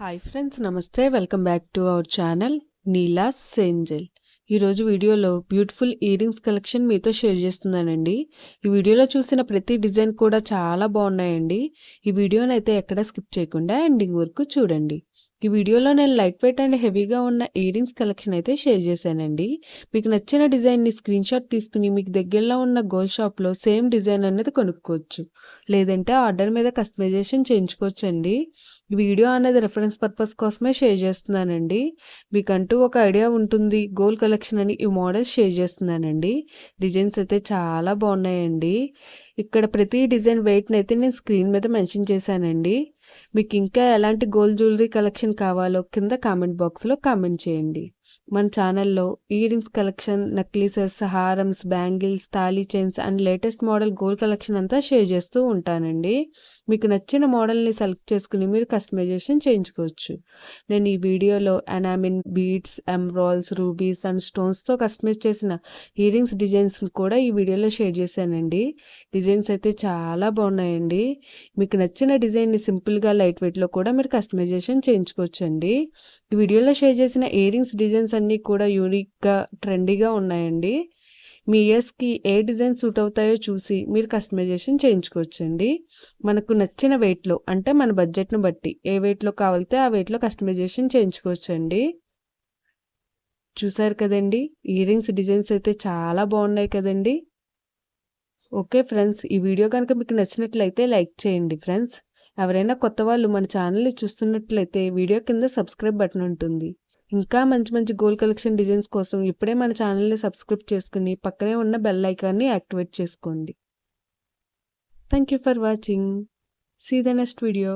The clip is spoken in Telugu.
హాయ్ ఫ్రెండ్స్, నమస్తే. Welcome back to our channel Neela's Angel. ఈరోజు వీడియోలో బ్యూటిఫుల్ ఇయర్ రింగ్స్ కలెక్షన్ మీతో షేర్ చేస్తున్నానండి. ఈ వీడియోలో చూసిన ప్రతి డిజైన్ కూడా చాలా బాగున్నాయండి. ఈ వీడియోని అయితే ఎక్కడ స్కిప్ చేయకుండా ఎండింగ్ వరకు చూడండి. ఈ వీడియోలో నేను లైట్ వెయిట్ అండ్ హెవీగా ఉన్న ఇయర్ రింగ్స్ కలెక్షన్ అయితే షేర్ చేశానండి. మీకు నచ్చిన డిజైన్ని స్క్రీన్ షాట్ తీసుకుని మీకు దగ్గరలో ఉన్న గోల్డ్ షాప్లో సేమ్ డిజైన్ అనేది కొనుక్కోవచ్చు, లేదంటే ఆర్డర్ మీద కస్టమైజేషన్ చేయించుకోవచ్చు అండి. ఈ వీడియో అనేది రెఫరెన్స్ పర్పస్ కోసమే షేర్ చేస్తున్నానండి. మీకంటూ ఒక ఐడియా ఉంటుంది గోల్డ్ కలెక్షన్ అని ఈ మోడల్స్ షేర్ చేస్తున్నానండి. డిజైన్స్ అయితే చాలా బాగున్నాయండి. ఇక్కడ ప్రతి డిజైన్ వెయిట్ని అయితే నేను స్క్రీన్ మీద మెన్షన్ చేశానండి. మీకు ఇంకా ఎలాంటి గోల్డ్ జ్యువెలరీ కలెక్షన్ కావాలో కింద కామెంట్ బాక్స్లో కామెంట్ చేయండి. మన ఛానల్లో ఇయర్ రింగ్స్ కలెక్షన్, నెక్లెసెస్, హారమ్స్, బ్యాంగిల్స్, తాళీ chains and latest model gold collection అంతా షేర్ చేస్తూ ఉంటానండి. మీకు నచ్చిన మోడల్ని సెలెక్ట్ చేసుకుని మీరు కస్టమైజేషన్ చేయించుకోవచ్చు. నేను ఈ వీడియోలో enamel, beads, emeralds, rubies and స్టోన్స్తో కస్టమైజ్ చేసిన ఇయర్ రింగ్స్ డిజైన్స్ కూడా ఈ వీడియోలో షేర్ చేశానండి. డిజైన్స్ అయితే చాలా బాగున్నాయండి. మీకు నచ్చిన డిజైన్ని సింపుల్గా లైట్ వెయిట్లో కూడా మీరు కస్టమైజేషన్ చేయించుకోవచ్చండి. ఈ వీడియోలో షేర్ చేసిన ఇయర్ రింగ్స్ డిజైన్స్ అన్నీ కూడా యూనిక్గా, ట్రెండీగా ఉన్నాయండి. మీ ఇయర్స్కి ఏ డిజైన్ సూట్ అవుతాయో చూసి మీరు కస్టమైజేషన్ చేయించుకోవచ్చండి. మనకు నచ్చిన వెయిట్లో, అంటే మన బడ్జెట్ను బట్టి ఏ వెయిట్లో కావాలితే ఆ వెయిట్లో కస్టమైజేషన్ చేయించుకోవచ్చండి. చూసారు కదండి, ఇయర్ రింగ్స్ డిజైన్స్ అయితే చాలా బాగున్నాయి కదండి. ఓకే ఫ్రెండ్స్, ఈ వీడియో కనుక మీకు నచ్చినట్లయితే లైక్ చేయండి ఫ్రెండ్స్. ఎవరైనా కొత్త వాళ్ళు మన ఛానల్ని చూస్తున్నట్లయితే వీడియో కింద సబ్స్క్రైబ్ బటన్ ఉంటుంది. ఇంకా మంచి మంచి గోల్డ్ కలెక్షన్ డిజైన్స్ కోసం ఇప్పుడే మన ఛానల్ని సబ్స్క్రైబ్ చేసుకుని పక్కనే ఉన్న బెల్ ఐకాన్ని యాక్టివేట్ చేసుకోండి. Thank you for watching. See the next video.